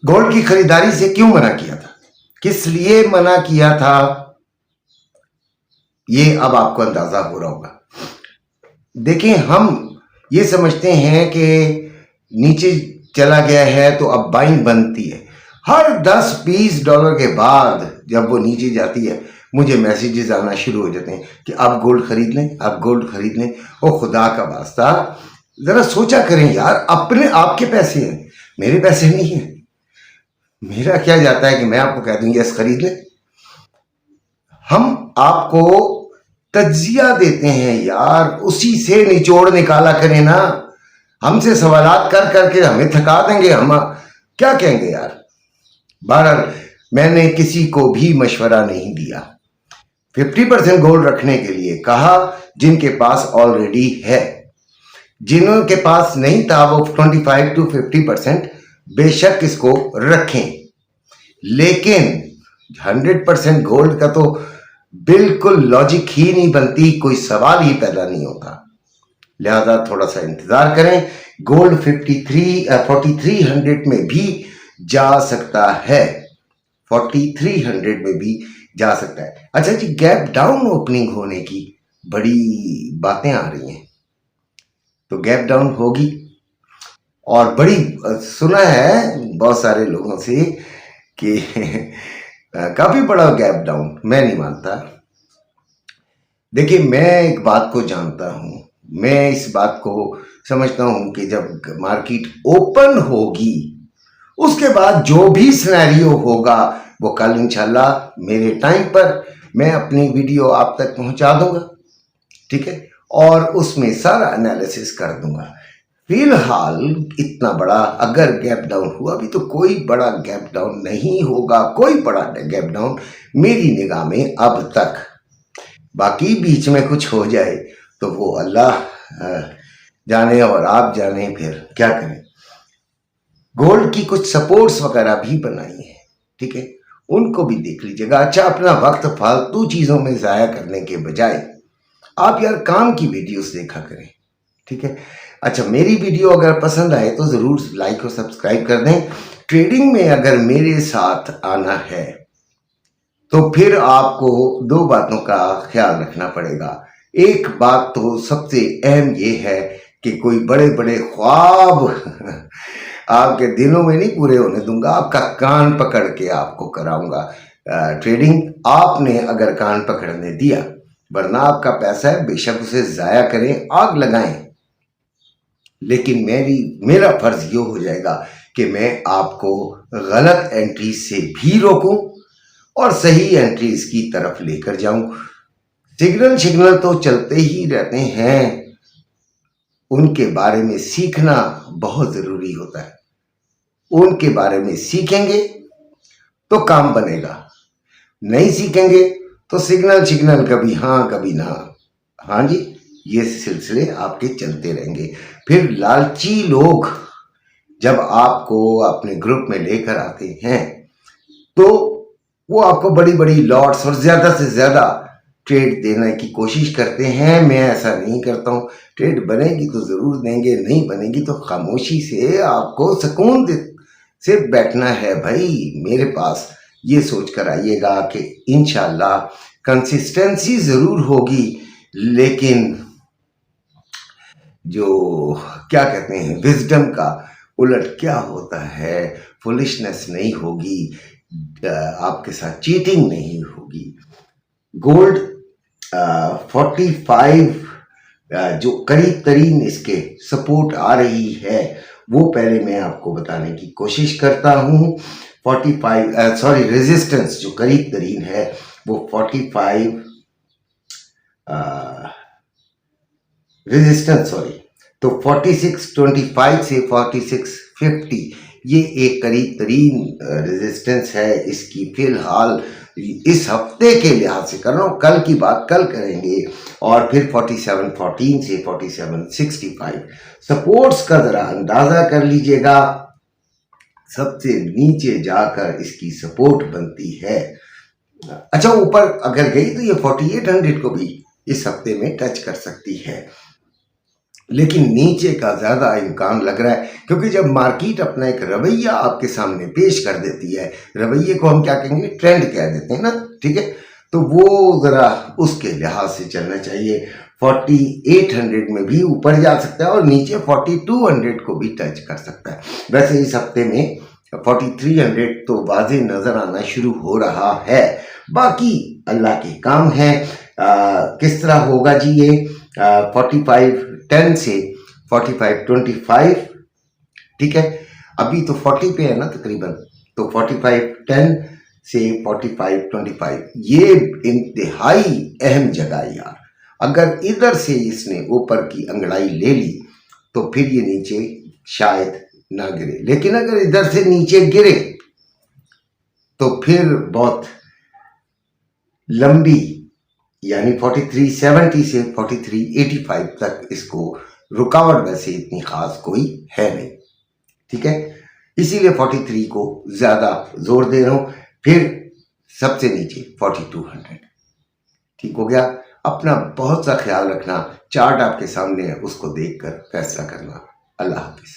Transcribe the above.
Gold की खरीदारी से क्यों मना किया था, किस लिए मना किया था, ये अब आपको अंदाजा हो रहा होगा। देखिए, हम ये समझते हैं कि नीचे चला गया है तो अब बाइंग बनती है। हर 10-20 डॉलर के बाद जब वो नीचे जाती है मुझे मैसेजेस आना शुरू हो जाते हैं कि आप गोल्ड खरीद लें, आप गोल्ड खरीद लें। ओ खुदा का वास्ता, जरा सोचा करें यार, अपने आपके पैसे हैं, मेरे पैसे नहीं हैं। मेरा क्या जाता है कि मैं आपको कह दूं यस खरीद लें। हम आपको तज्जिया देते हैं यार, उसी से निचोड़ निकाला करें ना। हमसे सवालात कर करके हमें थका देंगे, हम क्या कहेंगे यार। बहरहाल मैंने किसी को भी मशवरा नहीं दिया। 50% गोल्ड रखने के लिए कहा जिनके पास ऑलरेडी है। जिनके पास नहीं था वो 25 to 50% बेशक इसको रखें, लेकिन 100% गोल्ड का तो बिल्कुल लॉजिक ही नहीं बनती, कोई सवाल ही पैदा नहीं होता। लिहाजा थोड़ा सा इंतजार करें। गोल्ड 4300 में भी जा सकता है, 4300 में भी जा सकता है। अच्छा जी, गैप डाउन ओपनिंग होने की बड़ी बातें आ रही हैं, तो गैप डाउन होगी। और बड़ी सुना है बहुत सारे लोगों से कि काफी बड़ा गैप डाउन, मैं नहीं मानता। देखिए, मैं एक बात को जानता हूं, मैं इस बात को समझता हूं कि जब मार्केट ओपन होगी उसके बाद जो भी सिनेरियो होगा वो कल इंशाल्लाह मेरे टाइम पर मैं अपनी वीडियो आप तक पहुंचा दूंगा, ठीक है, और उसमें सारा एनालिसिस कर दूंगा। फिलहाल इतना बड़ा अगर गैप डाउन हुआ भी तो कोई बड़ा गैप डाउन नहीं होगा, कोई बड़ा गैप डाउन मेरी निगाह में अब तक। बाकी बीच में कुछ हो जाए तो वो अल्लाह जाने और आप जाने, फिर क्या करें। गोल्ड की कुछ सपोर्ट्स वगैरह भी बनाई है, ठीक है, उनको भी देख लीजिएगा। अच्छा, अपना वक्त फालतू चीजों में जाया करने के बजाय आप यार काम की वीडियोस देखा करें, ठीक है। अच्छा, मेरी वीडियो अगर पसंद आए तो जरूर लाइक और सब्सक्राइब कर दें। ट्रेडिंग में अगर मेरे साथ आना है तो फिर आपको दो बातों का ख्याल रखना पड़ेगा। एक बात तो सबसे अहम ये है कि कोई बड़े बड़े ख्वाब आपके दिलों में नहीं पूरे होने दूंगा, आपका कान पकड़ के आपको कराऊंगा ट्रेडिंग। आपने अगर कान पकड़ने दिया, वरना आपका पैसा है, बेशक उसे जाया करें, आग लगाएं, लेकिन मेरा फर्ज ये हो जाएगा कि मैं आपको गलत एंट्री से भी रोकूं और सही एंट्रीज की तरफ लेकर जाऊं। सिग्नल तो चलते ही रहते हैं, उनके बारे में सीखना बहुत जरूरी होता है। उनके बारे में सीखेंगे तो काम बनेगा, नहीं सीखेंगे तो सिग्नल कभी हाँ कभी ना। हाँ जी, ये सिलसिले आपके चलते रहेंगे। फिर लालची लोग जब आपको अपने ग्रुप में लेकर आते हैं तो वो आपको बड़ी बड़ी लॉट्स और ज्यादा से ज्यादा ट्रेड देने की कोशिश करते हैं। मैं ऐसा नहीं करता हूँ। ट्रेड बनेगी तो जरूर देंगे, नहीं बनेगी तो खामोशी से आपको सुकून से बैठना है भाई मेरे पास। ये सोच कर आइएगा कि इंशाल्लाह कंसिस्टेंसी जरूर होगी, लेकिन जो क्या कहते हैं विजडम का उलट क्या होता है, फुलिशनेस नहीं होगी, आपके साथ चीटिंग नहीं होगी। गोल्ड 45 जो करीब तरीन इसके सपोर्ट आ रही है वो पहले मैं आपको बताने की कोशिश करता हूं। 45 रेजिस्टेंस जो करीब तरीन है वो 45 रेजिस्टेंस तो 4625 से 4650 ये एक करीब तरीन रेजिस्टेंस है इसकी। फिलहाल इस हफ्ते के लिहाज से कर रहा हूँ, कल की बात कल करेंगे। और फिर 4714 से 4765 सपोर्ट्स का जरा अंदाजा कर लीजिएगा। सबसे नीचे जाकर इसकी सपोर्ट बनती है। अच्छा, ऊपर अगर गई तो ये 4800 को भी इस हफ्ते में टच कर सकती है। लेकिन नीचे का ज़्यादा इम्कान लग रहा है, क्योंकि जब मार्केट अपना एक रवैया आपके सामने पेश कर देती है, रवैये को हम क्या कहेंगे, ट्रेंड कह देते हैं ना, ठीक है, तो वो ज़रा उसके लिहाज से चलना चाहिए। 4800 में भी ऊपर जा सकता है और नीचे 4200 को भी टच कर सकता है। वैसे इस हफ्ते में 4300 तो वाज़ेह नज़र आना शुरू हो रहा है, बाकी अल्लाह के काम है। किस तरह होगा जी ये 4510 से 4525, ठीक है, अभी तो 40 पे है ना तकरीबन, तो 4510 से 4525 ये इंतहाई अहम जगह है यार। अगर इधर से इसने ऊपर की अंगड़ाई ले ली तो फिर ये नीचे शायद ना गिरे, लेकिन अगर इधर से नीचे गिरे तो फिर बहुत लंबी, यानी 4370 से 4385 तक इसको रुकावट वैसे इतनी खास कोई है नहीं, ठीक है, इसीलिए 43 को ज़्यादा जोर दे रहा हूँ। फिर सबसे नीचे 4200, ठीक हो गया। अपना बहुत सा ख्याल रखना, चार्ट आपके सामने है, उसको देखकर फैसला करना। अल्लाह हाफिज़।